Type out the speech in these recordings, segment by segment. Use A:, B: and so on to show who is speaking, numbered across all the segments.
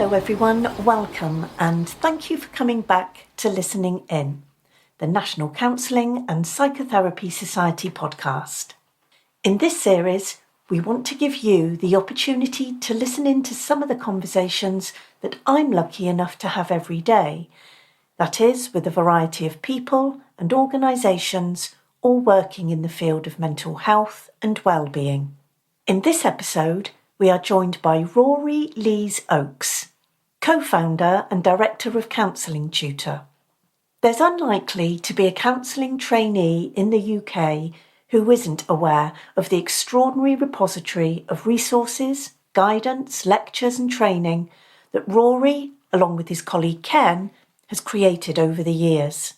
A: Hello everyone, welcome and thank you for coming back to Listening In, the National Counselling and Psychotherapy Society podcast. In this series, we want to give you the opportunity to listen in to some of the conversations that I'm lucky enough to have every day. That is, with a variety of people and organisations all working in the field of mental health and well-being. In this episode, we are joined by Rory Lees-Oakes, co-founder and director of Counselling Tutor. There's unlikely to be a counselling trainee in the UK who isn't aware of the extraordinary repository of resources, guidance, lectures and training that Rory, along with his colleague Ken, has created over the years.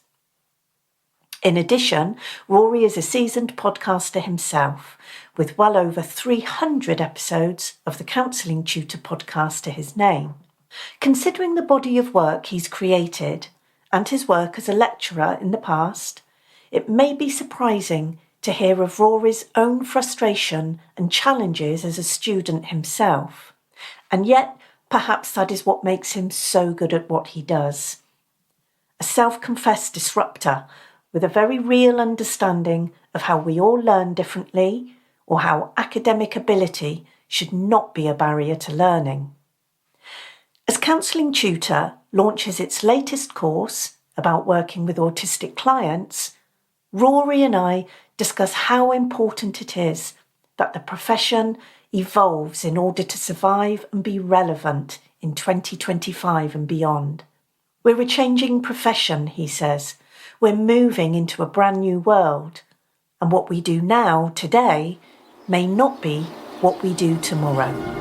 A: In addition, Rory is a seasoned podcaster himself, with well over 300 episodes of the Counselling Tutor podcast to his name. Considering the body of work he's created and his work as a lecturer in the past, it may be surprising to hear of Rory's own frustration and challenges as a student himself. And yet, perhaps that is what makes him so good at what he does. A self-confessed disruptor with a very real understanding of how we all learn differently or how academic ability should not be a barrier to learning. As Counselling Tutor launches its latest course about working with autistic clients, Rory and I discuss how important it is that the profession evolves in order to survive and be relevant in 2025 and beyond. We're a changing profession, he says. We're moving into a brand new world, and what we do now, today, may not be what we do tomorrow.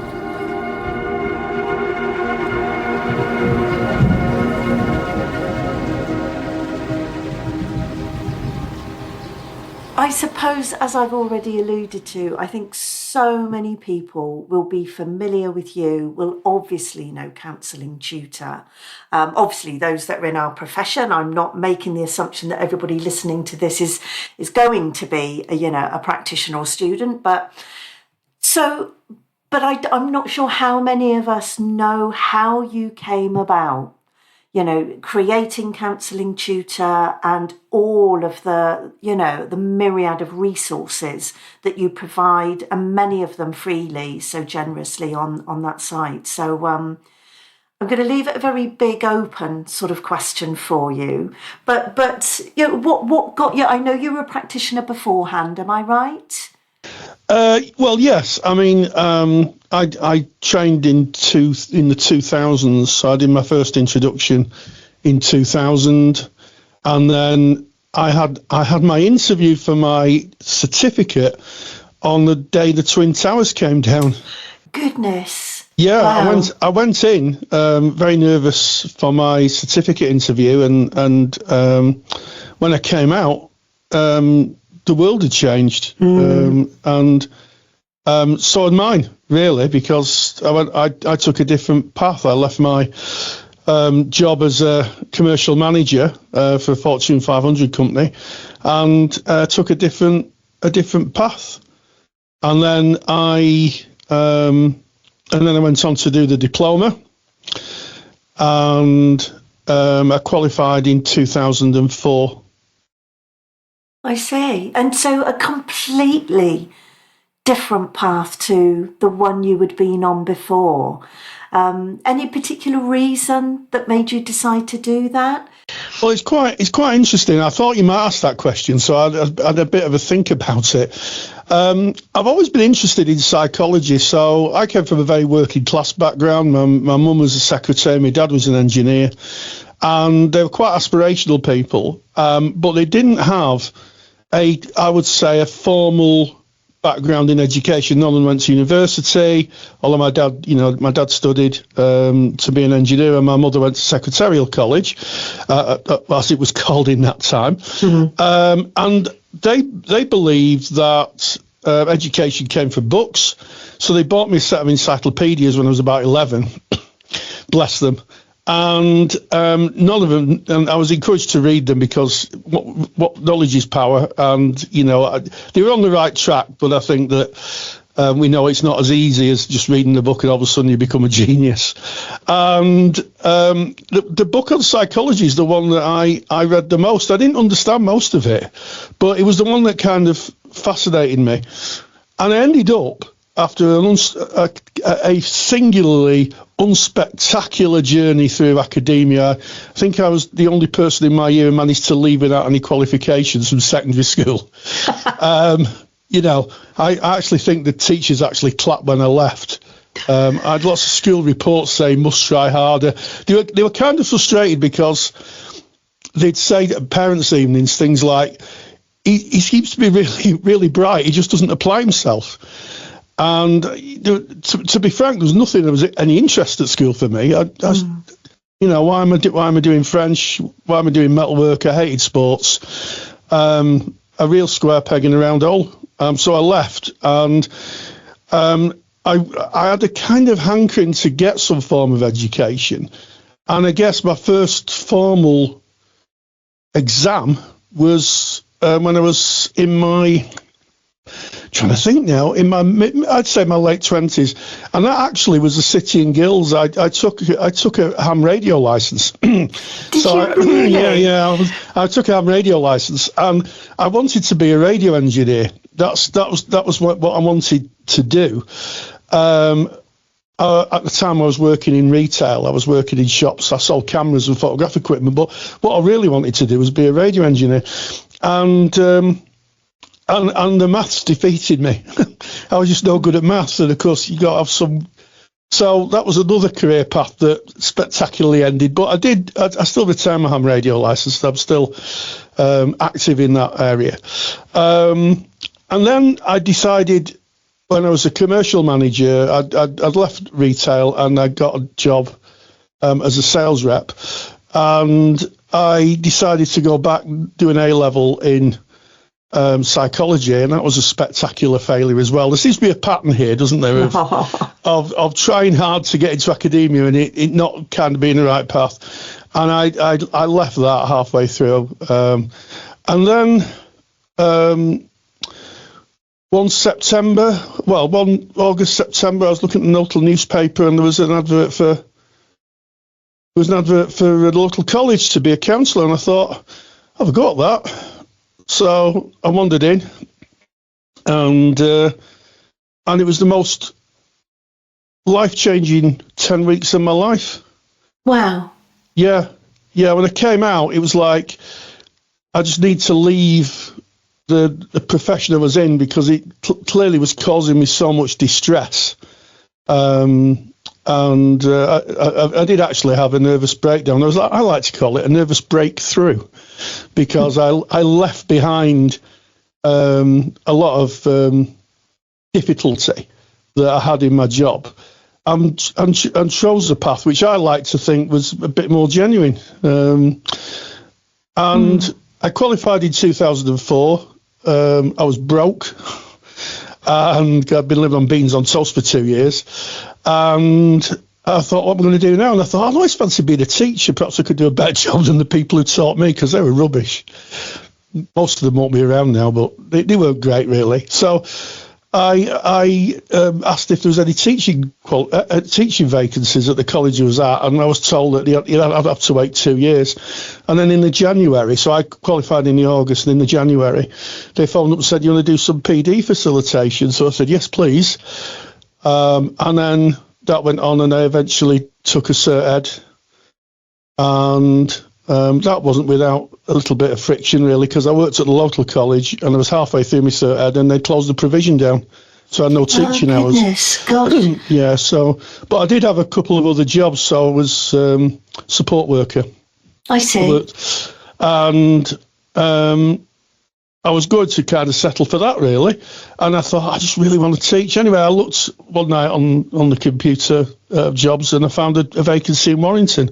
A: I suppose, as I've already alluded to, I think so many people will be familiar with you, will obviously know Counselling Tutor. Obviously, those that are in our profession, I'm not making the assumption that everybody listening to this is going to be a practitioner or student, but I'm not sure how many of us know how you came about. Creating Counselling Tutor and all of the myriad of resources that you provide, and many of them freely, so generously on that site. So I'm going to leave it a very big open sort of question for you. But what got you? I know you were a practitioner beforehand. Am I right?
B: Well, yes. I mean, I trained in the 2000s. So I did my first introduction in 2000, and then I had my interview for my certificate on the day the Twin Towers came down.
A: Goodness.
B: Yeah,
A: wow.
B: I went in very nervous for my certificate interview, and when I came out, the world had changed, and so had mine, really, because I took a different path. I left my job as a commercial manager for a Fortune 500 company, and took a different path. And then I went on to do the diploma, and I qualified in 2004.
A: I see. And so a completely different path to the one you had been on before. Any particular reason that made you decide to do that?
B: Well, it's quite interesting. I thought you might ask that question, so I had a bit of a think about it. I've always been interested in psychology, so I came from a very working class background. My mum was a secretary, my dad was an engineer, and they were quite aspirational people, but they didn't have I would say, a formal background in education. None of them went to university, although my dad studied to be an engineer, and my mother went to secretarial college, as it was called in that time. Mm-hmm. And they believed that education came from books, so they bought me a set of encyclopedias when I was about 11. Bless them. And none of them, and I was encouraged to read them because what knowledge is power, and they were on the right track. But I think that We know it's not as easy as just reading the book and all of a sudden you become a genius. And the book on psychology is the one that I read the most. I didn't understand most of it, but it was the one that kind of fascinated me. And I ended up, after a singularly unspectacular journey through academia, I think I was the only person in my year who managed to leave without any qualifications from secondary school. I actually think the teachers actually clapped when I left. I had lots of school reports saying must try harder. They were kind of frustrated because they'd say at parents' evenings things like, he seems to be really, really bright. He just doesn't apply himself. And to be frank, there was nothing that was any interest at school for me. Why am I doing French? Why am I doing metalwork? I hated sports. A real square peg in a round hole. So I left, and I had a kind of hankering to get some form of education. And I guess my first formal exam was when I was in my, trying to think now, I'd say my late 20s, and that actually was the City and Guilds. I took a ham radio license.
A: Did you really?
B: I took a ham radio license, and I wanted to be a radio engineer. That was what I wanted to do. At the time, I was working in retail. I was working in shops. I sold cameras and photograph equipment. But what I really wanted to do was be a radio engineer, and the maths defeated me. I was just no good at maths, and of course you got to have some. So that was another career path that spectacularly ended. But I still retained my ham radio license. I'm still active in that area. And then I decided, when I was a commercial manager, I'd left retail and I got a job as a sales rep, and I decided to go back and do an A-level in psychology, and that was a spectacular failure as well. There seems to be a pattern here, doesn't there, of trying hard to get into academia and it not kind of being the right path. And I left that halfway through, and then one August, September, I was looking at the local newspaper, and there was an advert for a local college to be a counsellor, and I thought, I've got that. So I wandered in, and it was the most life-changing 10 weeks of my life.
A: Wow.
B: Yeah. When I came out, it was like I just need to leave the profession I was in, because it clearly was causing me so much distress. And I did actually have a nervous breakdown. I like to call it a nervous breakthrough, because I left behind a lot of difficulty that I had in my job, and chose a path which I like to think was a bit more genuine. I qualified in 2004. I was broke, and I'd been living on beans on toast for 2 years. And I thought, what am I going to do now? And I thought, I'd always fancy being a teacher. Perhaps I could do a better job than the people who taught me, because they were rubbish. Most of them won't be around now, but they weren't great, really. So I asked if there was any teaching vacancies at the college I was at, and I was told that I'd have to wait 2 years. And then in the January, so I qualified in the August, and in the January, they phoned up and said, you want to do some PD facilitation? So I said, yes, please. And then that went on, and I eventually took a Cert Ed, and that wasn't without a little bit of friction, really, because I worked at the local college, and I was halfway through my Cert Ed, and they closed the provision down, so I had no teaching hours.
A: God.
B: Yeah, but I did have a couple of other jobs. So I was support worker.
A: I see.
B: And I was going to kind of settle for that, really. And I thought, I just really want to teach. Anyway, I looked one night on the computer jobs, and I found a vacancy in Warrington,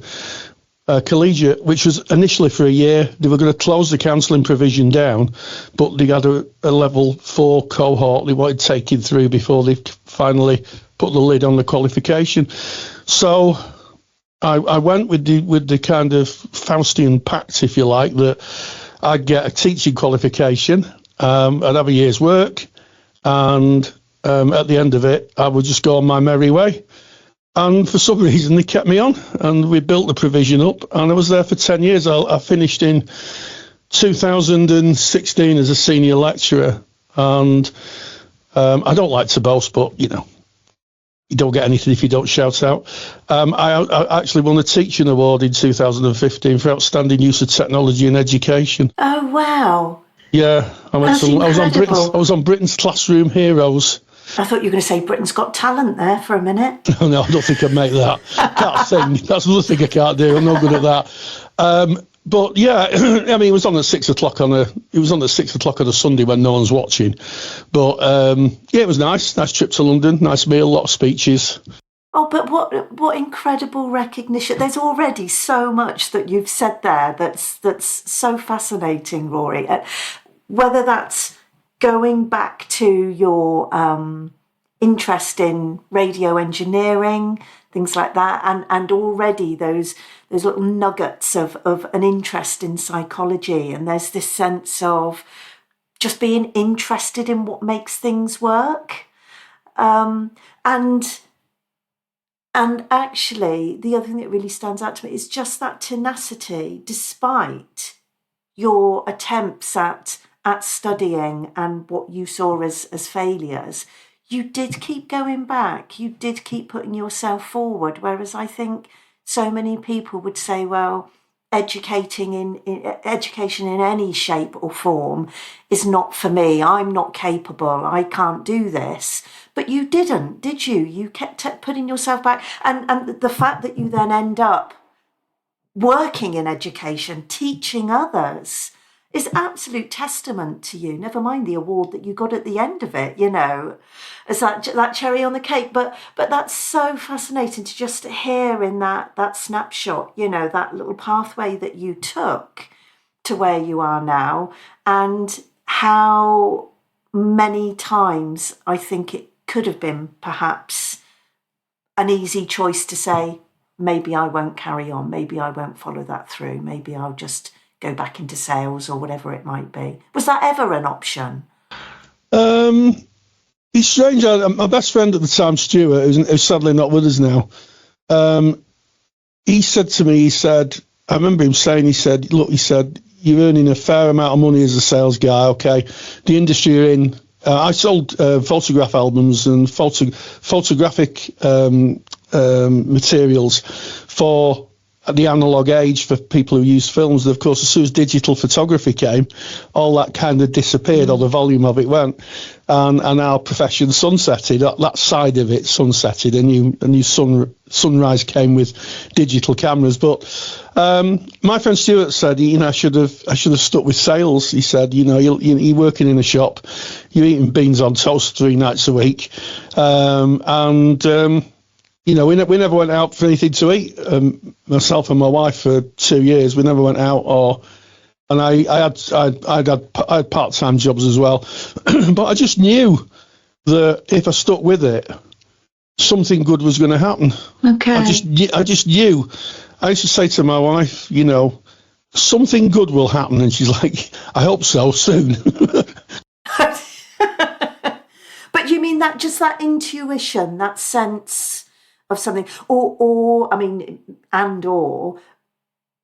B: collegiate, which was initially for a year. They were going to close the counselling provision down, but they had a level 4 cohort they wanted taking through before they finally put the lid on the qualification. So I went with the kind of Faustian pact, if you like, that I'd get a teaching qualification, I'd have a year's work, and at the end of it, I would just go on my merry way. And for some reason, they kept me on, and we built the provision up, and I was there for 10 years. I finished in 2016 as a senior lecturer, and I don't like to boast, but, you don't get anything if you don't shout out. I actually won a teaching award in 2015 for outstanding use of technology in education.
A: Oh, wow.
B: Yeah, I was on Britain's Classroom Heroes.
A: I thought you were going to say Britain's Got Talent there for a minute.
B: No, I don't think I'd make that. Can't sing. That's another thing I can't do. I'm not good at that. But yeah, I mean, it was on at 6 o'clock on a Sunday when no one's watching. But yeah, it was nice. Nice trip to London. Nice meal. A lot of speeches.
A: Oh, but what incredible recognition! There's already so much that you've said there that's so fascinating, Rory. Whether that's going back to your interest in radio engineering, things like that, and already those little nuggets of an interest in psychology, and there's this sense of just being interested in what makes things work, and actually, the other thing that really stands out to me is just that tenacity, despite your attempts at studying and what you saw as failures. You did keep going back. You did keep putting yourself forward. Whereas I think so many people would say, well, education in any shape or form is not for me. I'm not capable. I can't do this. But you didn't, did you? You kept putting yourself back. And the fact that you then end up working in education, teaching others, is absolute testament to you. Never mind the award that you got at the end of it, as that cherry on the cake. But that's so fascinating to just hear in that snapshot, that little pathway that you took to where you are now, and how many times I think it could have been perhaps an easy choice to say, maybe I won't carry on, maybe I won't follow that through, maybe I'll just go back into sales or whatever it might be. Was that ever an option? It's strange.
B: My best friend at the time, Stuart, who's sadly not with us now, he said to me, I remember him saying, look, you're earning a fair amount of money as a sales guy, okay? The industry you're in, I sold photograph albums and photographic materials for the analogue age for people who use films. And of course, as soon as digital photography came, all that kind of disappeared, or the volume of it went, and our profession sunsetted. That side of it sunsetted. A new sunrise came with digital cameras. But my friend Stuart said, I should have stuck with sales. He said, you're working in a shop, you're eating beans on toast 3 nights a week, we never went out for anything to eat. Myself and my wife for 2 years, we never went out. And I had part-time jobs as well, but I just knew that if I stuck with it, something good was going to happen.
A: Okay.
B: I just knew. I used to say to my wife, something good will happen, and she's like, I hope so soon.
A: But you mean that intuition, that sense of something, or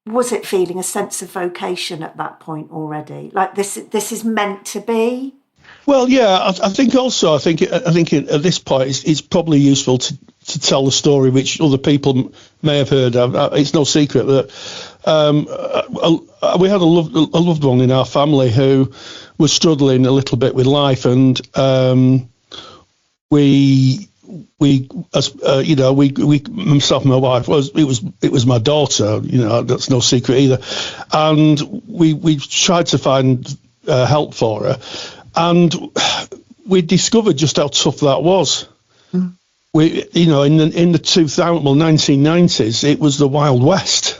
A: was it feeling a sense of vocation at that point already? Like this is meant to be?
B: Well, yeah, I think also, at this point, it's probably useful to tell the story which other people may have heard of. It's no secret that we had a loved one in our family who was struggling a little bit with life, and myself and my wife, it was my daughter, that's no secret either, and we tried to find help for her, and we discovered just how tough that was. We in the 1990s, it was the Wild West.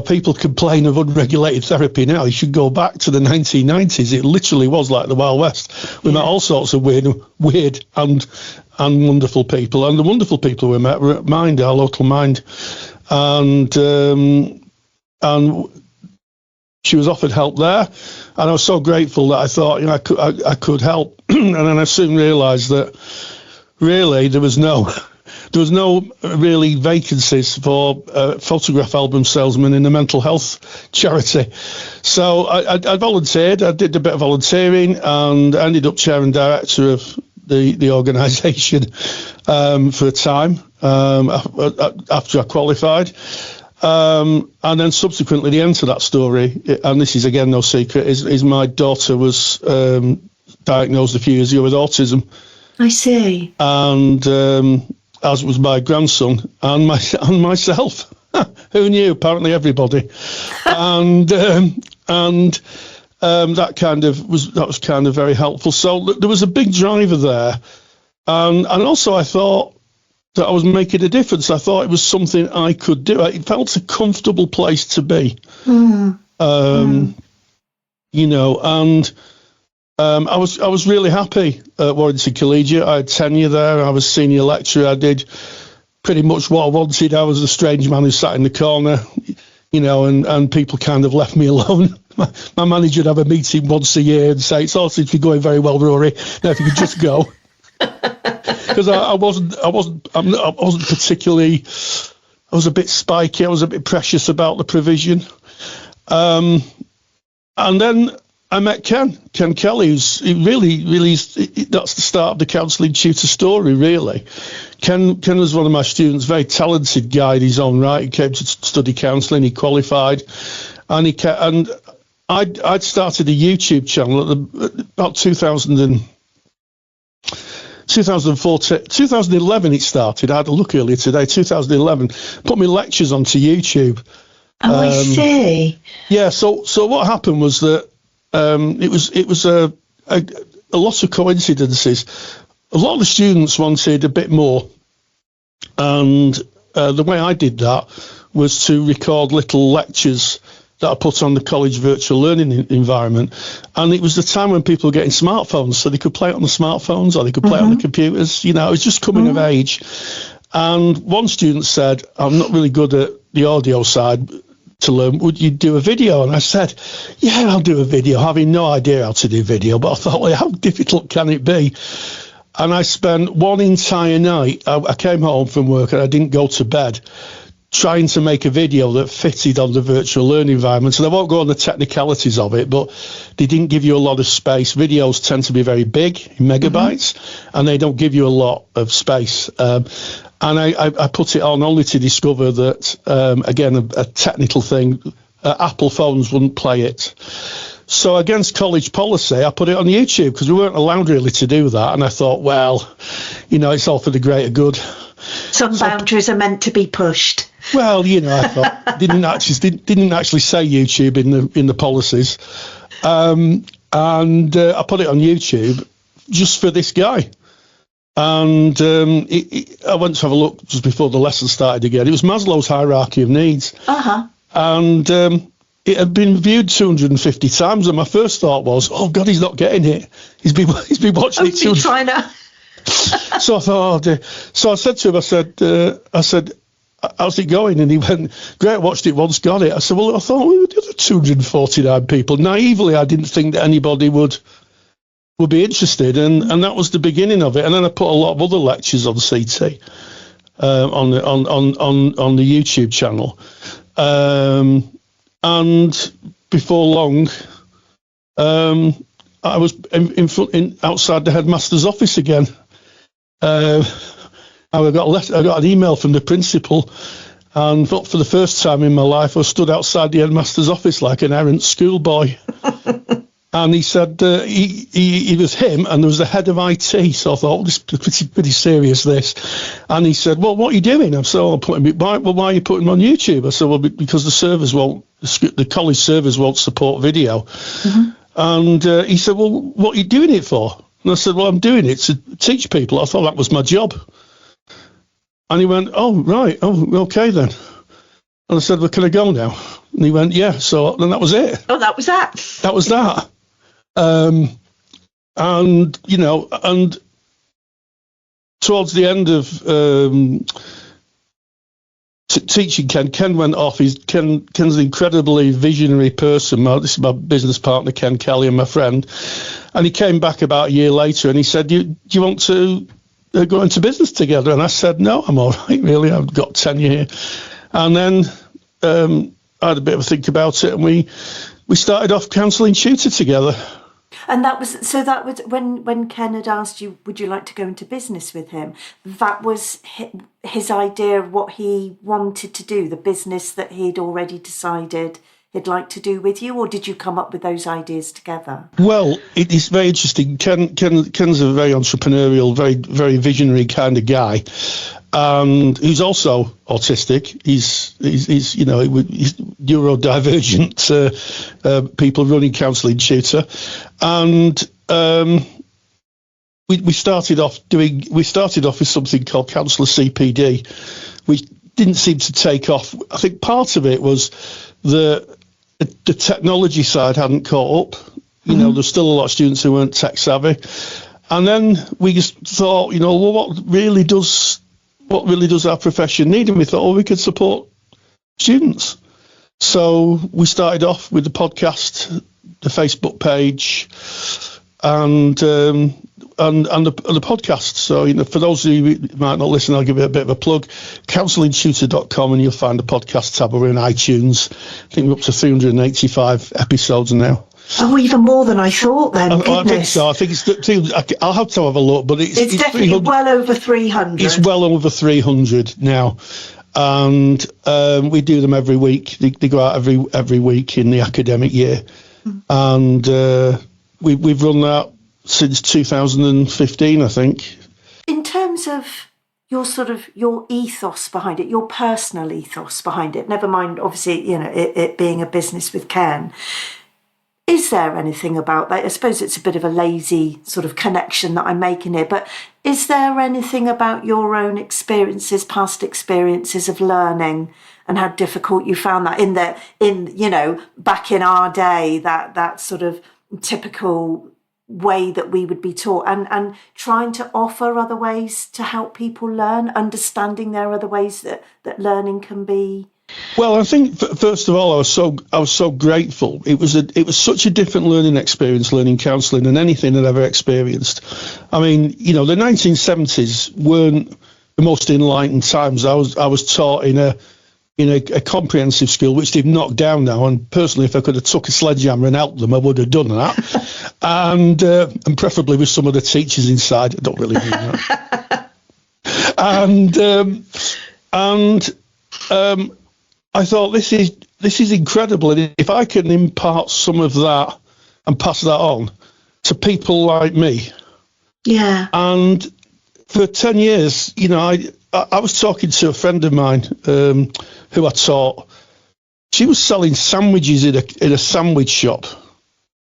B: People complain of unregulated therapy now. You should go back to the 1990s. It literally was like the Wild West. We met all sorts of weird and wonderful people. And the wonderful people we met were at Mind, our local Mind. And she was offered help there, and I was so grateful that I thought, I could help. And then I soon realised that really there was no really vacancies for photograph album salesmen in a mental health charity. So I volunteered. I did a bit of volunteering and ended up chair and director of the organisation for a time after I qualified. And then subsequently, the end to that story, and this is again no secret, is my daughter was diagnosed a few years ago with autism.
A: I see.
B: And as was my grandson and myself. Who knew? Apparently everybody. And that was kind of very helpful. So there was a big driver there, and also I thought that I was making a difference. I thought it was something I could do. It felt a comfortable place to be. And I was really happy at Warrington Collegiate. I had tenure there. I was senior lecturer. I did pretty much what I wanted. I was the strange man who sat in the corner, and people kind of left me alone. My manager would have a meeting once a year and say, "It's all seems to be going very well, Rory. Now if you could just go." Because I wasn't particularly. I was a bit spiky. I was a bit precious about the provision. And then I met Ken Kelly, that's the start of the Counselling Tutor story, really. Ken was one of my students, very talented guy in his own right. He came to study counselling, he qualified, and I'd started a YouTube channel at about 2011 it started. I had a look earlier today, 2011, put my lectures onto YouTube.
A: Oh, I see.
B: Yeah, so what happened was that it was a lot of coincidences. A lot of the students wanted a bit more, and the way I did that was to record little lectures that I put on the college virtual learning environment. And it was the time when people were getting smartphones, so they could play it on the smartphones or they could play it on the computers. It was just coming of age. And one student said, "I'm not really good at the audio side to learn. Would you do a video?" And I said, "Yeah, I'll do a video," having no idea how to do video. But I thought, well, how difficult can it be? And I spent one entire night. I came home from work and I didn't go to bed, trying to make a video that fitted on the virtual learning environment. And I won't go on the technicalities of it, but they didn't give you a lot of space. Videos tend to be very big, in megabytes, and they don't give you a lot of space. And I put it on only to discover that, again, a technical thing, Apple phones wouldn't play it. So against college policy, I put it on YouTube because we weren't allowed really to do that. And I thought, well, it's all for the greater good.
A: Some boundaries are meant to be pushed.
B: Well, I thought didn't actually say YouTube in the policies, and I put it on YouTube just for this guy. And I went to have a look just before the lesson started again. It was Maslow's hierarchy of needs, and it had been viewed 250 times. And my first thought was, "Oh God, he's not getting it. He's been watching it too."
A: Trying to.
B: So I thought, oh dear. So I said to him, I said, "How's it going?" And he went, "Great, watched it once, got it." I said, "Well, I thought we were the other 249 people." Naively, I didn't think that anybody would be interested, and that was the beginning of it. And then I put a lot of other lectures on CT on the YouTube channel, and before long, I was outside the headmaster's office again. I got an email from the principal, and for the first time in my life, I stood outside the headmaster's office like an errant schoolboy. And he said he was him, and there was the head of IT. So I thought, this is pretty serious, this. And he said, "Well, what are you doing?" I said, why are you putting them on YouTube? I said, "Well, because the college servers won't support video." And he said, "Well, what are you doing it for?" And I said, "Well, I'm doing it to teach people. I thought that was my job." And he went, "Oh, right. Oh, okay then." And I said, "Well, can I go now?" And he went, "Yeah." So then that was it.
A: Oh, that was that.
B: That was that. And towards the end of teaching Ken. Ken went off. Ken's an incredibly visionary person. This is my business partner, Ken Kelly, and my friend. And he came back about a year later and he said, do you want to go into business together? And I said, no, I'm all right, really. I've got tenure here. And then I had a bit of a think about it, and we started off Counselling Tutor together.
A: And that was when Ken had asked you, would you like to go into business with him? That was his idea of what he wanted to do, the business that he'd already decided he'd like to do with you, or did you come up with those ideas together?
B: Well, it is very interesting. Ken's a very entrepreneurial, very, very visionary kind of guy. And he's also autistic. He's neurodivergent. People running Counselling Tutor, and we started off with something called Counsellor CPD, which didn't seem to take off. I think part of it was the technology side hadn't caught up. There's still a lot of students who weren't tech savvy, and then we just thought, well, what really does our profession need? And we thought, we could support students. So we started off with the podcast, the Facebook page, and the podcast. So, for those of you who might not listen, I'll give it a bit of a plug. CounsellingTutor.com, and you'll find the podcast tab. We're in iTunes. I think we're up to 385 episodes now.
A: Oh, even more than I thought then.
B: I think so. I think I'll have to have a look, but it's
A: definitely well over 300. It's
B: well over 300 now. And we do them every week. They go out every week in the academic year. And we've run that since 2015, I think.
A: In terms of your ethos behind it, your personal ethos behind it, never mind, obviously, it being a business with Ken, is there anything about that? I suppose it's a bit of a lazy sort of connection that I'm making here, but is there anything about your own experiences, past experiences of learning, and how difficult you found that back in our day, that sort of typical way that we would be taught, and trying to offer other ways to help people learn, understanding there are other ways that learning can be?
B: Well, I think first of all, I was so grateful. It was such a different learning experience, learning counselling, than anything I'd ever experienced. I mean, the 1970s weren't the most enlightened times. I was taught in a comprehensive school, which they've knocked down now. And personally, if I could have took a sledgehammer and helped them, I would have done that. and preferably with some of the teachers inside. I don't really mean that. and I thought, this is incredible, and if I can impart some of that and pass that on to people like me.
A: Yeah.
B: And for 10 years, I was talking to a friend of mine who I taught. She was selling sandwiches in a sandwich shop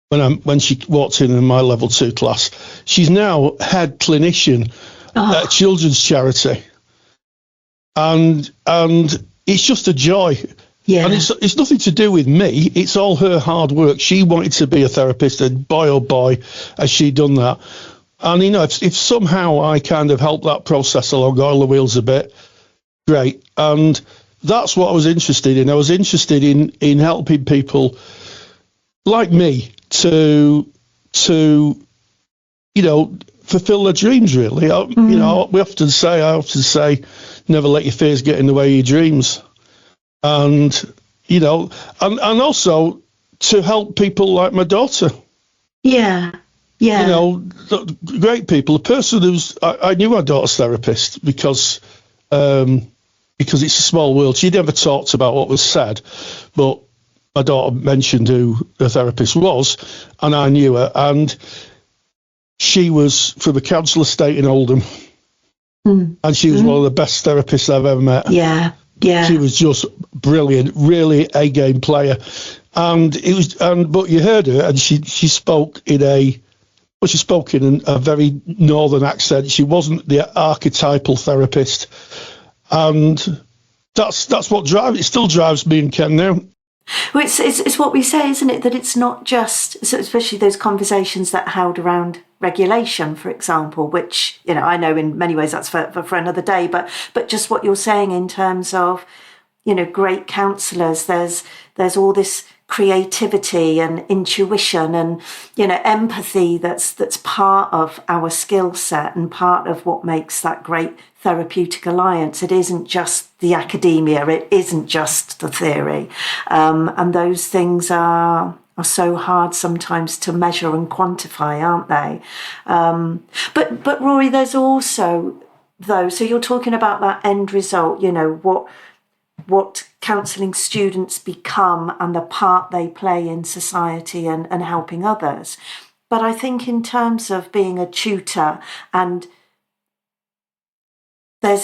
B: when she walked in my level 2 class. She's now head clinician at a children's charity, and it's just a joy. Yeah. And it's nothing to do with me. It's all her hard work. She wanted to be a therapist, and boy, oh boy, has she done that. And, if somehow I kind of help that process along, oil the wheels a bit, great. And that's what I was interested in. I was interested in helping people like me to fulfill their dreams, really. I often say, never let your fears get in the way of your dreams. And, and also to help people like my daughter.
A: Yeah. Yeah.
B: Great people. The person I knew my daughter's therapist because it's a small world. She never talked about what was said, but my daughter mentioned who the therapist was, and I knew her. And she was from a council estate in Oldham, and she was one of the best therapists I've ever met.
A: Yeah, yeah.
B: She was just brilliant, really a game player, but you heard her, and she spoke in a very northern accent. She wasn't the archetypal therapist, and that's what drives. It still drives me and Ken now.
A: Well, it's what we say, isn't it? That it's not just, especially those conversations that held around regulation, for example, which, I know in many ways that's for another day, but just what you're saying in terms of, great counsellors, there's all this creativity and intuition and, empathy that's part of our skill set and part of what makes that great therapeutic alliance. It isn't just the academia, it isn't just the theory. And those things are so hard sometimes to measure and quantify, aren't they? But Rory, there's also those, so you're talking about that end result, what counselling students become and the part they play in society and helping others. But I think in terms of being a tutor, and there's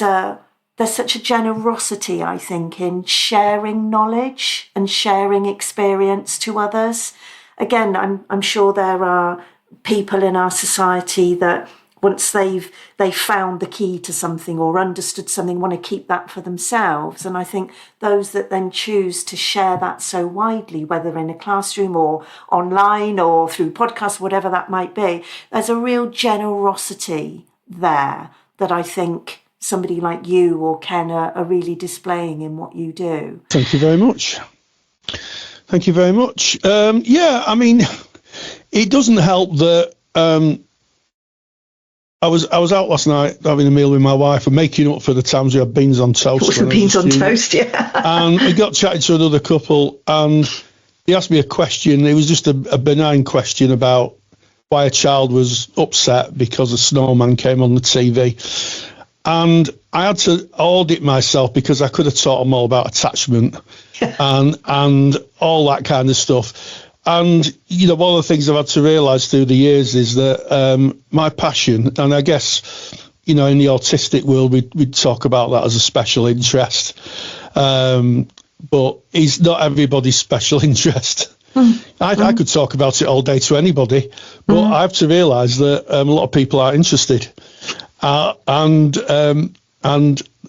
A: such a generosity, I think, in sharing knowledge and sharing experience to others. Again, I'm sure there are people in our society that once they've found the key to something or understood something, want to keep that for themselves. And I think those that then choose to share that so widely, whether in a classroom or online or through podcasts, whatever that might be, there's a real generosity there that I think somebody like you or Ken are really displaying in what you do.
B: Thank you very much. Thank you very much. I mean, it doesn't help that I was out last night having a meal with my wife and making up for the times we had beans on toast.
A: Beans on toast, yeah.
B: And we got chatting to another couple, and he asked me a question. It was just a benign question about why a child was upset because a snowman came on the TV. And I had to audit myself because I could have taught them all about attachment and all that kind of stuff. And, one of the things I've had to realise through the years is that my passion, and I guess, in the autistic world, we'd talk about that as a special interest, but it's not everybody's special interest. I could talk about it all day to anybody, but I have to realise that a lot of people are interested. And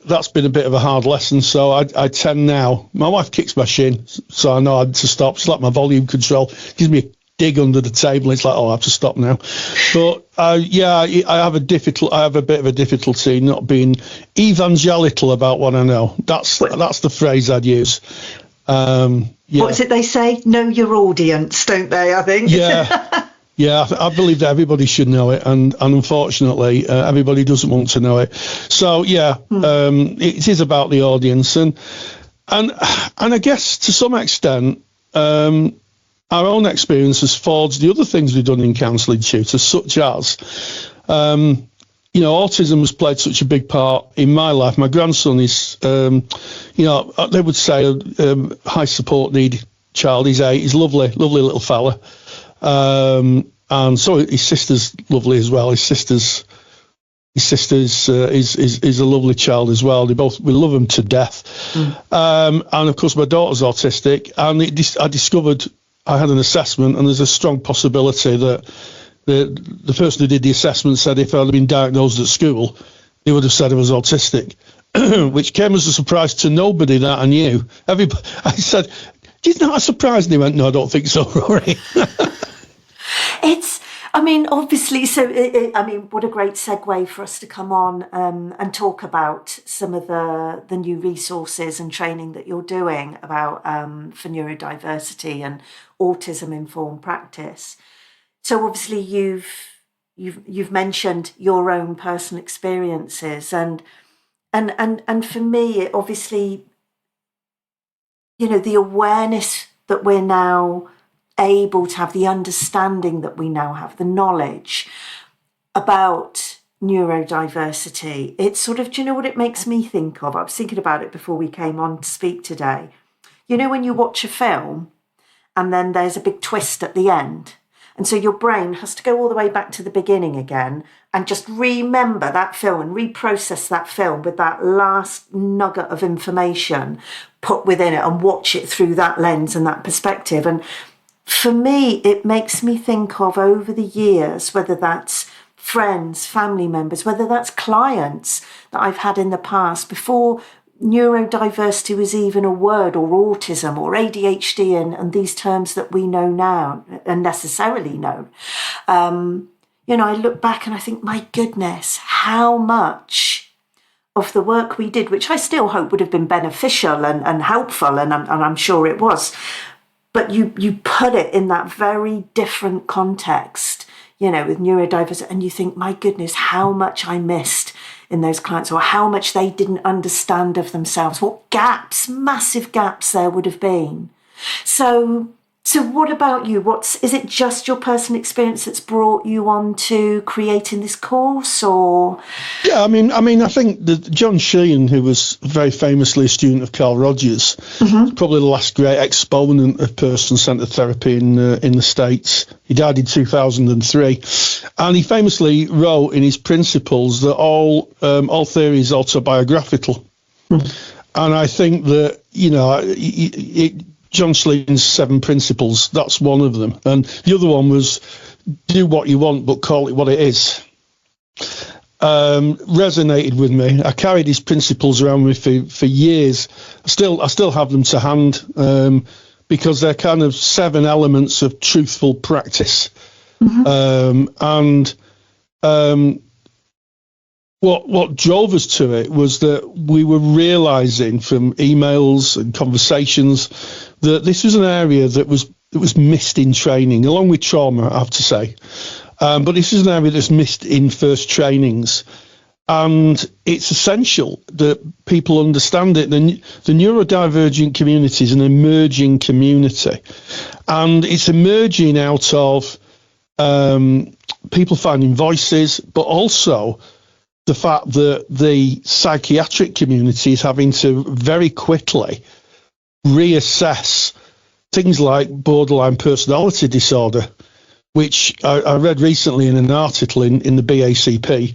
B: that's been a bit of a hard lesson. So I tend now, my wife kicks my shin, so I know I had to stop. It's like my volume control, gives me a dig under the table. It's like, I have to stop now. But I have a bit of a difficulty not being evangelical about what I know. That's the phrase I'd use.
A: What is it they say? Know your audience, don't they? I think.
B: Yeah. Yeah, I believe that everybody should know it, and unfortunately, everybody doesn't want to know it. So, it is about the audience, and I guess to some extent, our own experience has forged the other things we've done in Counselling Tutor, such as, autism has played such a big part in my life. My grandson is, they would say a high support need child. He's 8. He's lovely little fella. And so his sister's lovely as well. His sister's is a lovely child as well. We love them to death. And of course my daughter's autistic, and I discovered I had an assessment, and there's a strong possibility that the person who did the assessment said if I'd been diagnosed at school, they would have said I was autistic, which came as a surprise to nobody that I knew. I said, "Isn't that a surprise?" And he went, "No, I don't think so, Rory."
A: Obviously, so, what a great segue for us to come on and talk about some of the new resources and training that you're doing about for neurodiversity and autism-informed practice. So obviously you've mentioned your own personal experiences and for me, it obviously, the awareness that we're now able to have, the understanding that we now have, the knowledge about neurodiversity, it's sort of, do you know what it makes me think of? I was thinking about it before we came on to speak today. When you watch a film and then there's a big twist at the end, and so your brain has to go all the way back to the beginning again and just remember that film and reprocess that film with that last nugget of information put within it and watch it through that lens and that perspective. And for me, it makes me think of over the years, whether that's friends, family members, whether that's clients that I've had in the past, before neurodiversity was even a word, or autism or ADHD and these terms that we know now and necessarily know. I look back and I think, my goodness, how much of the work we did, which I still hope would have been beneficial and helpful, and I'm sure it was, but you put it in that very different context, with neurodiversity, and you think, my goodness, how much I missed in those clients, or how much they didn't understand of themselves, what gaps, massive gaps there would have been. So what about you? Is it just your personal experience that's brought you on to creating this course, or?
B: Yeah, I mean, I think that John Sheehan, who was very famously a student of Carl Rogers, probably the last great exponent of person-centered therapy in the States. He died in 2003, and he famously wrote in his principles that all theory is autobiographical. And I think that John Sleeton's 7 principles, that's one of them. And the other one was do what you want, but call it what it is. Resonated with me. I carried his principles around with me for years. I still have them to hand because they're kind of 7 elements of truthful practice. What drove us to it was that we were realising from emails and conversations that this was an area that was missed in training, along with trauma, I have to say. But this is an area that's missed in first trainings. And it's essential that people understand it. The neurodivergent community is an emerging community. And it's emerging out of people finding voices, but also the fact that the psychiatric community is having to very quickly reassess things like borderline personality disorder, which I read recently in an article in the BACP.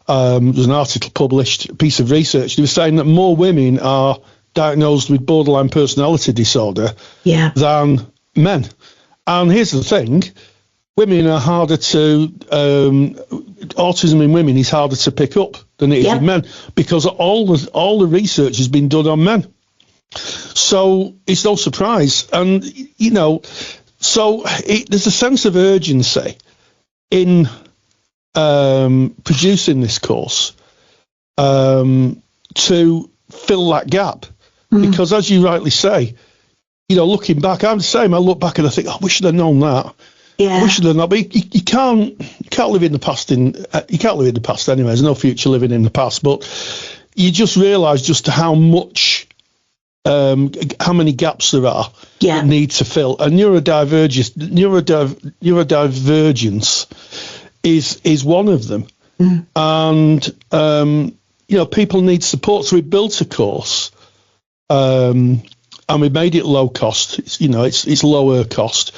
B: There's an article published, a piece of research. They were saying that more women are diagnosed with borderline personality disorder than men. And here's the thing. Women are harder to, autism in women is harder to pick up than it is in men, because all the research has been done on men. So it's no surprise. And, there's a sense of urgency in producing this course to fill that gap. Because as you rightly say, looking back, I'm the same. I look back and I think, we should have known that.
A: Yeah.
B: We should have not. But you can't live in the past. You can't live in the past anyway. There's no future living in the past. But you just realise just how many gaps there are that need to fill. And neurodivergence is one of them. And people need support. So we built a course, and we made it low cost. It's lower cost,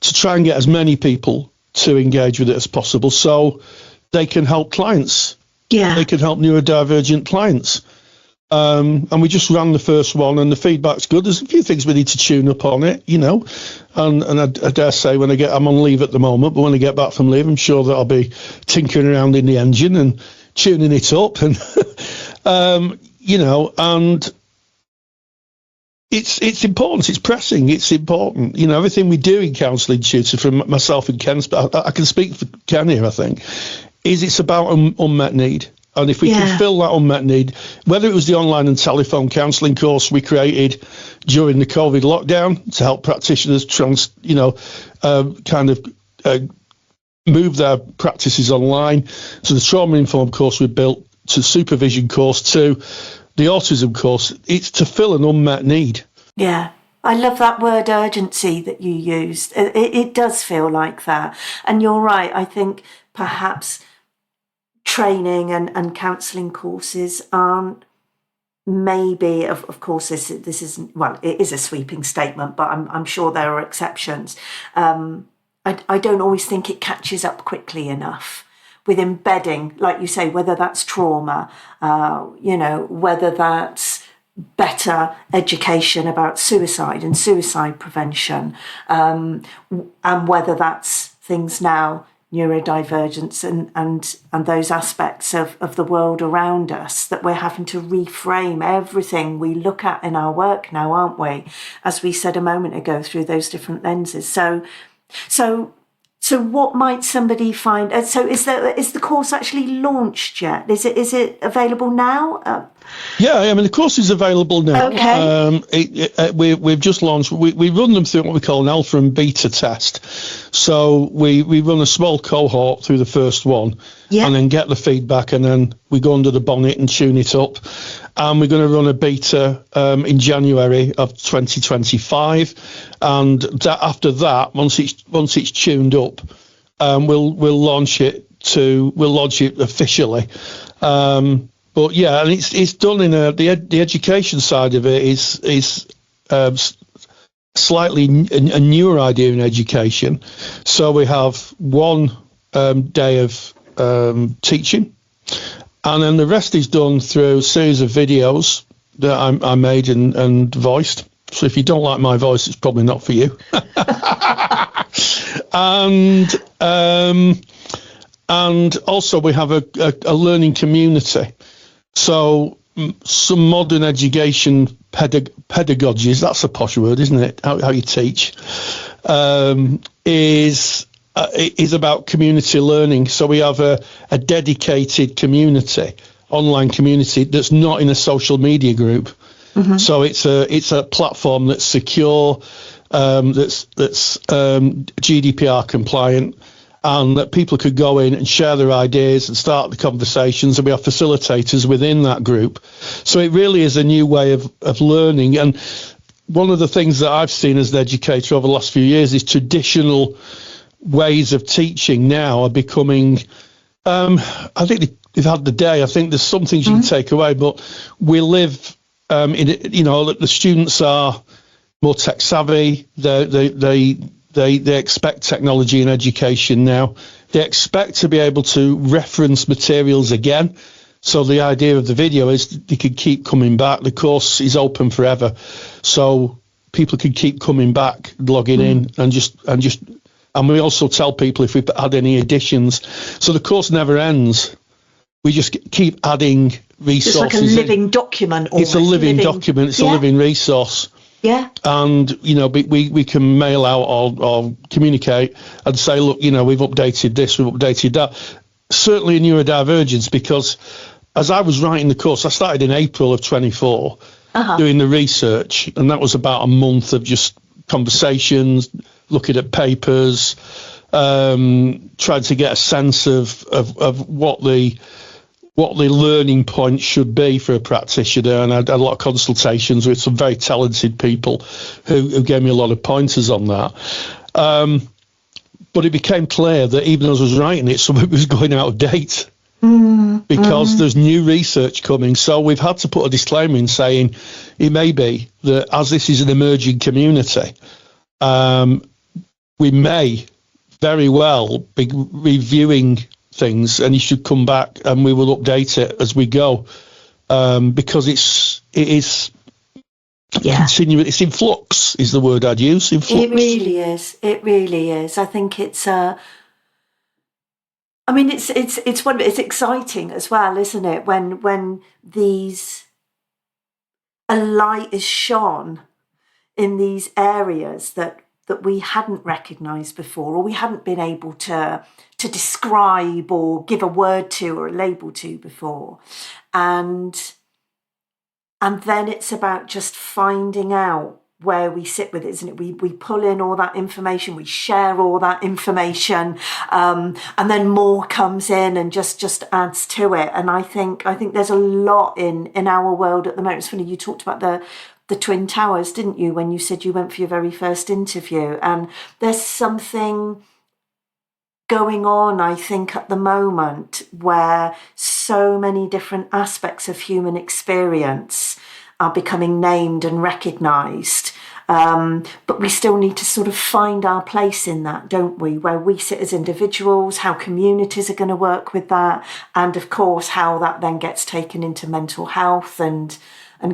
B: to try and get as many people to engage with it as possible, so they can help clients. They can help neurodivergent clients. And we just ran the first one, and the feedback's good. There's a few things we need to tune up on it, and I dare say I'm on leave at the moment, but when I get back from leave, I'm sure that I'll be tinkering around in the engine and tuning it up, and and it's important. It's pressing. It's important. Everything we do in Counselling Tutor, from myself and Ken, I can speak for Ken here, I think, it's about unmet need. And if we can fill that unmet need, whether it was the online and telephone counselling course we created during the COVID lockdown to help practitioners move their practices online, to the trauma-informed course we built, to the supervision course, to the autism course, it's to fill an unmet need.
A: Yeah. I love that word urgency that you used. It does feel like that. And you're right. I think perhaps training and counselling courses aren't maybe, of course, this isn't, well, it is a sweeping statement, but I'm sure there are exceptions. I don't always think it catches up quickly enough with embedding, like you say, whether that's trauma, whether that's better education about suicide and suicide prevention, and whether that's things now, neurodivergence and those aspects of the world around us, that we're having to reframe everything we look at in our work now, aren't we? As we said a moment ago, through those different lenses. So So what might somebody find? So is the course actually launched yet? Is it available now?
B: Yeah, I mean, the course is available now.
A: Okay.
B: We've just launched. We run them through what we call an alpha and beta test. So we run a small cohort through the first one, and then get the feedback, and then we go under the bonnet and tune it up. And we're going to run a beta in January of 2025, and after that, once it's tuned up, we'll launch it officially. But yeah, and it's done in the education side of it is slightly a newer idea in education. So we have one day of teaching, and then the rest is done through a series of videos that I made and voiced. So if you don't like my voice, it's probably not for you. And also we have a learning community. So some modern education pedagogies, that's a posh word, isn't it? How you teach, is about community learning. So we have a dedicated community, online community, that's not in a social media group. Mm-hmm. So it's a platform that's secure, that's GDPR compliant, and that people could go in and share their ideas and start the conversations, and we have facilitators within that group. So it really is a new way of learning. And one of the things that I've seen as an educator over the last few years is traditional ways of teaching now are becoming, I think they've had the day. I think there's some things you can take away, but we live that the students are more tech savvy. They expect technology in education now. They expect to be able to reference materials again. So the idea of the video is they could keep coming back. The course is open forever, so people could keep coming back, logging in, and we also tell people if we've had any additions. So the course never ends. We just keep adding resources.
A: It's like a living document.
B: It's a living document. It's a living resource.
A: Yeah.
B: And, we can mail out or communicate and say, look, we've updated this, we've updated that. Certainly a neurodivergence, because as I was writing the course, I started in April of 24 doing the research, and that was about a month of just conversations, looking at papers, trying to get a sense of what the learning point should be for a practitioner, and I had a lot of consultations with some very talented people who gave me a lot of pointers on that. But it became clear that even as I was writing it, some of it was going out of date because there's new research coming. So we've had to put a disclaimer in saying it may be that as this is an emerging community, we may very well be reviewing things, and you should come back and we will update it as we go, because it is continuing. It's in flux is the word I'd use. In flux.
A: It really is. I think it's it's exciting as well, isn't it, when a light is shone in these areas that we hadn't recognised before, or we hadn't been able to describe or give a word to or a label to before. And then it's about just finding out where we sit with it, isn't it? We pull in all that information, we share all that information, and then more comes in and just adds to it. And I think there's a lot in our world at the moment. It's funny, you talked about the Twin Towers, didn't you, when you said you went for your very first interview? And there's something going on, I think, at the moment where so many different aspects of human experience are becoming named and recognised. But we still need to sort of find our place in that, don't we? Where we sit as individuals, how communities are going to work with that, and of course how that then gets taken into mental health and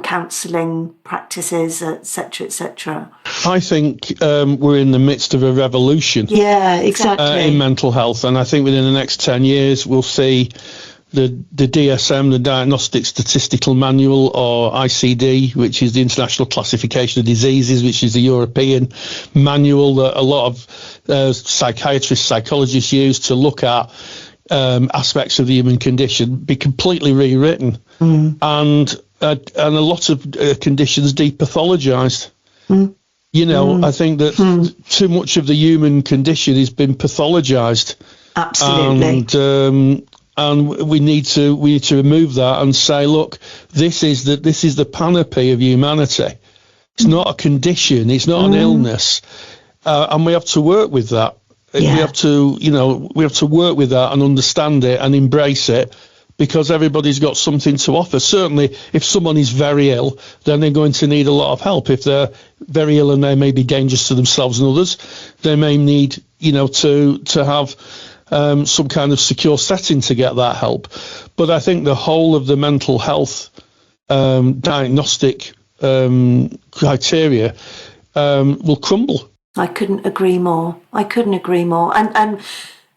A: counselling practices, etc., etc.
B: I think we're in the midst of a revolution.
A: Yeah, exactly.
B: In mental health, and I think within the next 10 years we'll see the DSM, the Diagnostic Statistical Manual, or ICD, which is the International Classification of Diseases, which is the European manual that a lot of psychiatrists, psychologists use to look at aspects of the human condition, be completely rewritten, and a lot of conditions depathologized. I think that too much of the human condition has been pathologized.
A: Absolutely.
B: And we need to remove that and say, look, this is the panoply of humanity. It's not a condition. It's not an illness, and we have to work with that.
A: Yeah.
B: We have to work with that and understand it and embrace it, because everybody's got something to offer. Certainly, if someone is very ill, then they're going to need a lot of help. If they're very ill and they may be dangerous to themselves and others, they may need, to have some kind of secure setting to get that help. But I think the whole of the mental health diagnostic criteria will crumble.
A: I couldn't agree more.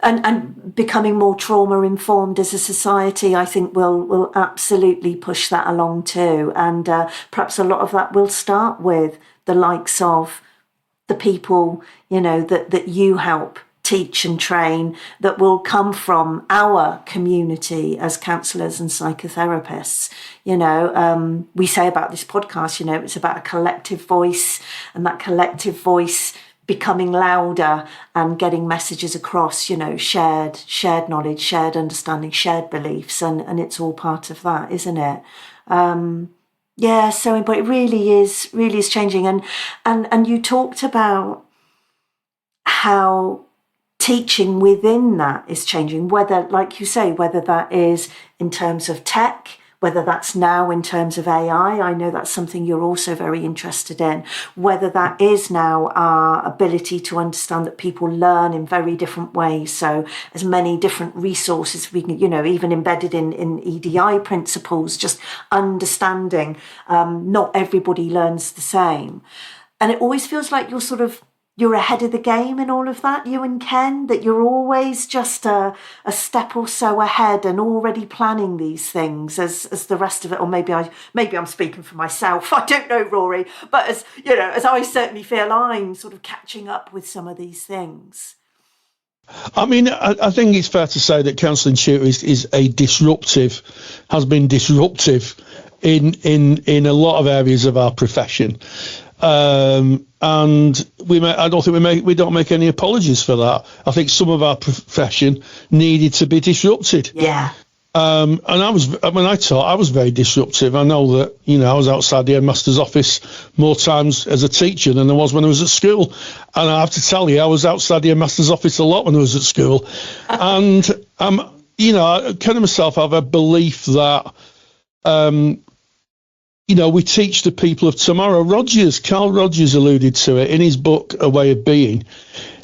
A: And becoming more trauma informed as a society, I think will absolutely push that along too. And perhaps a lot of that will start with the likes of the people, that you help teach and train, that will come from our community as counsellors and psychotherapists. We say about this podcast, it's about a collective voice, and that collective voice becoming louder and getting messages across, shared knowledge, shared understanding, shared beliefs, and it's all part of that, isn't it? So important. It really is changing. And you talked about how teaching within that is changing, whether, like you say, whether that is in terms of tech, whether that's now in terms of AI. I know that's something you're also very interested in, whether that is now our ability to understand that people learn in very different ways. So as many different resources we can, even embedded in EDI principles, just understanding not everybody learns the same. And it always feels like you're ahead of the game in all of that, you and Ken, that you're always just a step or so ahead and already planning these things as the rest of it. Or maybe I'm speaking for myself. I don't know, Rory, but as I certainly feel I'm sort of catching up with some of these things.
B: I mean, I think it's fair to say that Counselling Tutor has been disruptive in a lot of areas of our profession. And we don't make any apologies for that. I think some of our profession needed to be disrupted.
A: Yeah.
B: And when I taught, I was very disruptive. I know that, I was outside the headmaster's office more times as a teacher than I was when I was at school. And I have to tell you, I was outside the headmaster's office a lot when I was at school. And, I kind of myself have a belief that, we teach the people of tomorrow. Carl Rogers alluded to it in his book, A Way of Being,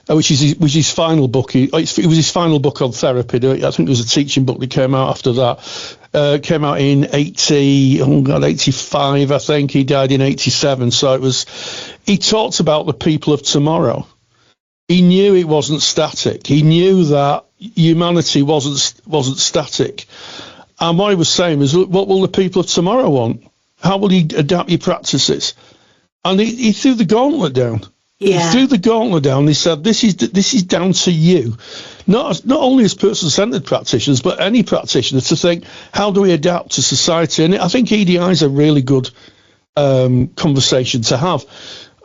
B: which is his final book. It was his final book on therapy. I think there was a teaching book that came out after that. Came out in 85, I think. He died in 87. So he talked about the people of tomorrow. He knew it wasn't static. He knew that humanity wasn't static. And what he was saying was, what will the people of tomorrow want? How will you adapt your practices? And he threw the gauntlet down.
A: Yeah.
B: He threw the gauntlet down. He said, this is down to you. Not only as person-centered practitioners, but any practitioner to think, how do we adapt to society? And I think EDI is a really good conversation to have.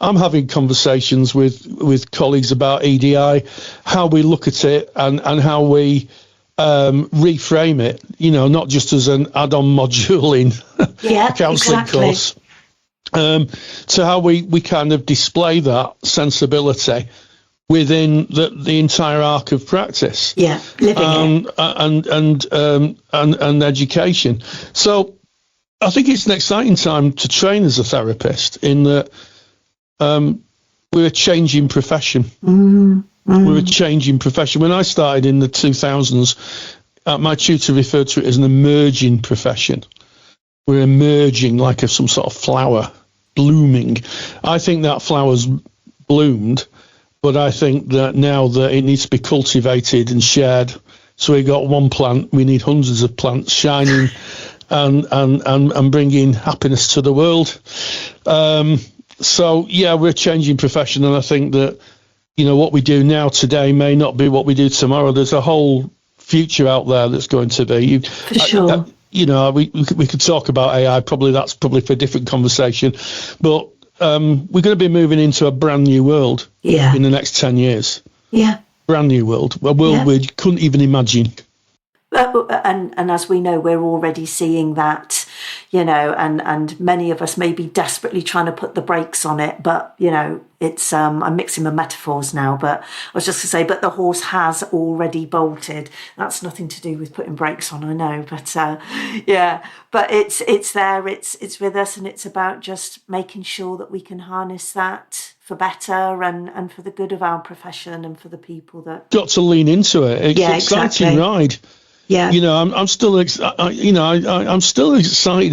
B: I'm having conversations with colleagues about EDI, how we look at it and how we reframe it, not just as an add-on module in a counselling course, to how we kind of display that sensibility within the entire arc of practice,
A: living
B: and education. So I think it's an exciting time to train as a therapist in that we're a changing profession. We're a changing profession. When I started in the 2000s, my tutor referred to it as an emerging profession. We're emerging like some sort of flower blooming. I think that flower's bloomed, but I think that now that it needs to be cultivated and shared So we got one plant, we need hundreds of plants shining and bringing happiness to the world. So yeah, we're changing profession, and I think that, you know, what we do now today may not be what we do tomorrow. There's a whole future out there that's going to be.
A: For sure.
B: You know, we could talk about AI. That's probably for a different conversation, but we're going to be moving into a brand new world in the next 10 years.
A: Yeah.
B: Brand new world, a world we couldn't even imagine.
A: And as we know, we're already seeing that, you know, and many of us may be desperately trying to put the brakes on it. But, you know, it's I'm mixing my metaphors now, but I was just going to say, but the horse has already bolted. That's nothing to do with putting brakes on, I know. But but it's there, it's with us, and it's about just making sure that we can harness that for better and for the good of our profession and for the people that... Got
B: to lean into it. It's an exciting ride.
A: Yeah,
B: you know, I'm still excited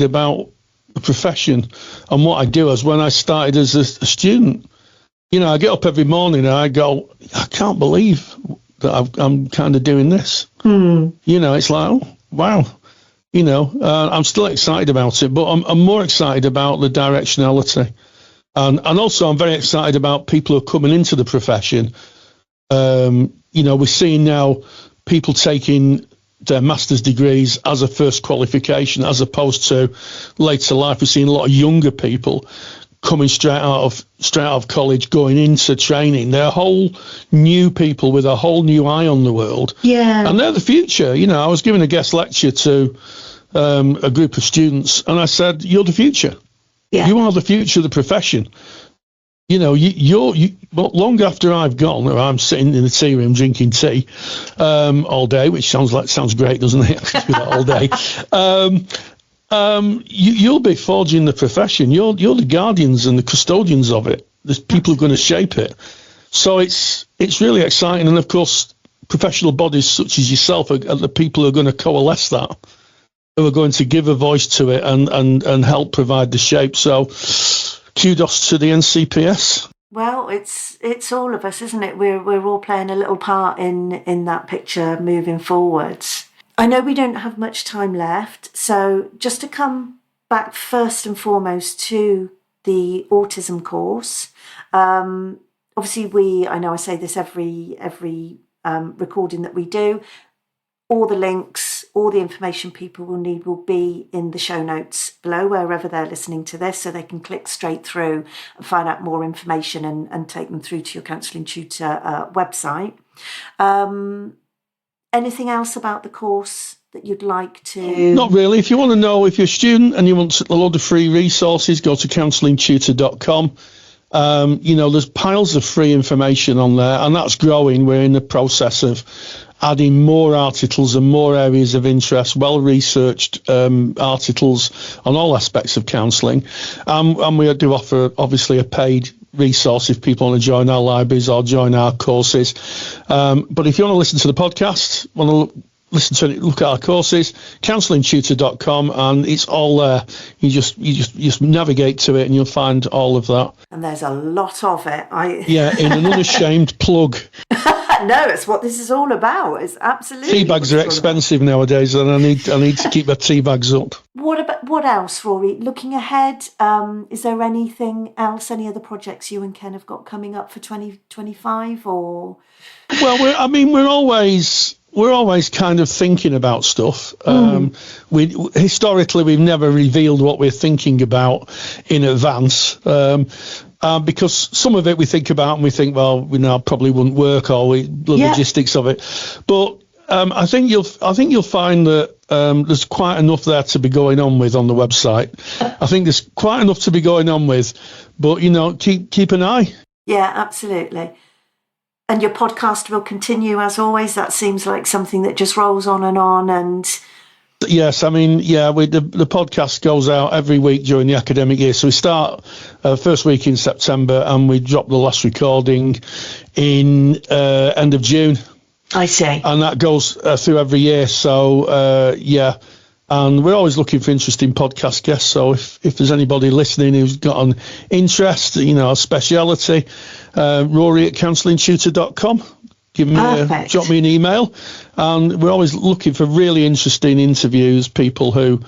B: about the profession and what I do as when I started as a student. You know, I get up every morning and I go, I can't believe that I'm kind of doing this. You know, it's like, oh, wow. You know, I'm still excited about it, but I'm more excited about the directionality, and also I'm very excited about people who are coming into the profession. You know, we're seeing now people taking their master's degrees as a first qualification, as opposed to later life. We're seeing a lot of younger people coming straight out of college, going into training. They're whole new people with a whole new eye on the world. Yeah, and they're the future. You know, I was giving a guest lecture to a group of students, and I said, "You're the future. Yeah. You are the future of the profession." You know, but long after I've gone, or I'm sitting in the tea room drinking tea all day, which sounds great, doesn't it? I could do that all day. You'll be forging the profession. You're the guardians and the custodians of it. There's people who are going to shape it. So it's really exciting. And of course, professional bodies such as yourself are the people who are going to coalesce that, who are going to give a voice to it and help provide the shape. So kudos to the NCPS.
A: Well, it's all of us, isn't it? We're all playing a little part in that picture moving forwards. I know we don't have much time left, so just to come back first and foremost to the autism course. Obviously, I know I say this every recording that we do. All the links, all the information people will need will be in the show notes below, wherever they're listening to this, so they can click straight through and find out more information and take them through to your Counselling Tutor website. Anything else about the course that you'd like to...
B: Not really. If you want to know, if you're a student and you want a load of free resources, go to counsellingtutor.com. You know, there's piles of free information on there, and that's growing. We're in the process of adding more articles and more areas of interest, well-researched articles on all aspects of counselling. And we do offer, obviously, a paid resource if people want to join our libraries or join our courses. But if you want to listen to the podcast, want to listen to it, look at our courses, counsellingtutor.com, and it's all there. You just navigate to it and you'll find all of that.
A: And there's a lot of it.
B: Yeah, in an unashamed plug.
A: No, it's what this is all about. It's absolutely.
B: Tea bags are expensive nowadays, and I need to keep my tea bags up.
A: What else, Rory? Looking ahead, is there anything else? Any other projects you and Ken have got coming up for 2025, or?
B: Well, we're always kind of thinking about stuff. Historically, we've never revealed what we're thinking about in advance. Because some of it we think about and we think, well, probably wouldn't work, or the logistics of it. But I think you'll find that there's quite enough there to be going on with on the website. I think there's quite enough to be going on with, but keep an eye.
A: Yeah, absolutely. And your podcast will continue as always. That seems like something that just rolls on and.
B: Yes, I mean, the podcast goes out every week during the academic year. So we start first week in September and we drop the last recording in end of June.
A: I see.
B: And that goes through every year. So, and we're always looking for interesting podcast guests. So if there's anybody listening who's got an interest, a speciality, Rory at counsellingtutor.com. drop me an email. And we're always looking for really interesting interviews, people who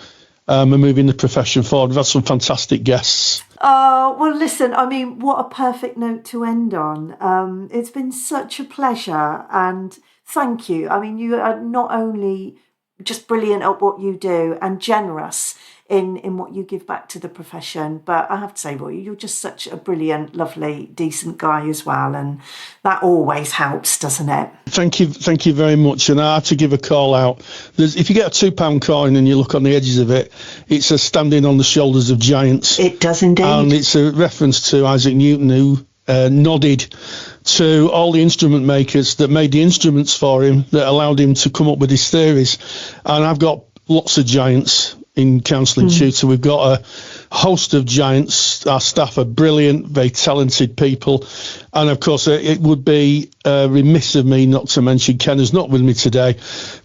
B: are moving the profession forward. We've had some fantastic guests.
A: Well, listen, I mean, what a perfect note to end on. It's been such a pleasure, and thank you. I mean, you are not only just brilliant at what you do and generous in what you give back to the profession, but I have to say, Rory, you're just such a brilliant, lovely, decent guy as well, and that always helps, doesn't it?
B: Thank you very much. And I have to give a call out. If you get a £2 coin and you look on the edges of it, it's a standing on the shoulders of giants.
A: It does indeed.
B: And it's a reference to Isaac Newton, who nodded to all the instrument makers that made the instruments for him, that allowed him to come up with his theories. And I've got lots of giants in Counselling Tutor. We've got a host of giants. Our staff are brilliant, very talented people. And of course, it would be remiss of me not to mention Ken, who's not with me today,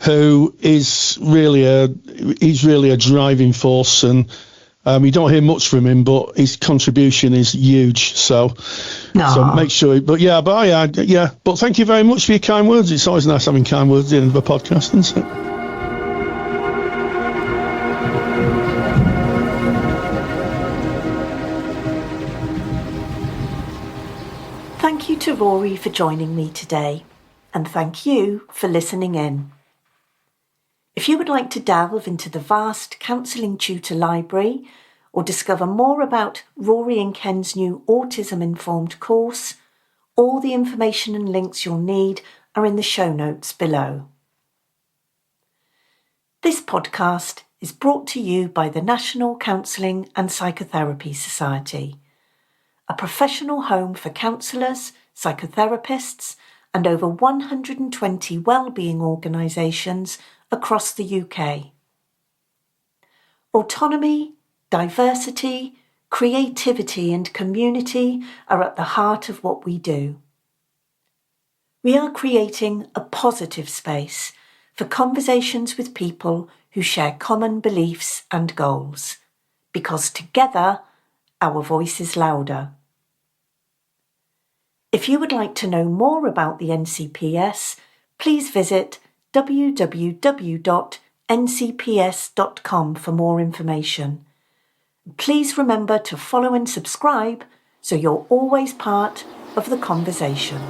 B: who is really a driving force. And you don't hear much from him, but his contribution is huge. So make sure. But thank you very much for your kind words. It's always nice having kind words at the end of a podcast, isn't it?
A: Thank you to Rory for joining me today, and thank you for listening in. If you would like to delve into the vast Counselling Tutor library or discover more about Rory and Ken's new autism-informed course, all the information and links you'll need are in the show notes below. This podcast is brought to you by the National Counselling and Psychotherapy Society, a professional home for counsellors, psychotherapists, and over 120 wellbeing organisations across the UK. Autonomy, diversity, creativity and community are at the heart of what we do. We are creating a positive space for conversations with people who share common beliefs and goals, because together our voice is louder. If you would like to know more about the NCPS, please visit www.ncps.com for more information. Please remember to follow and subscribe so you're always part of the conversation.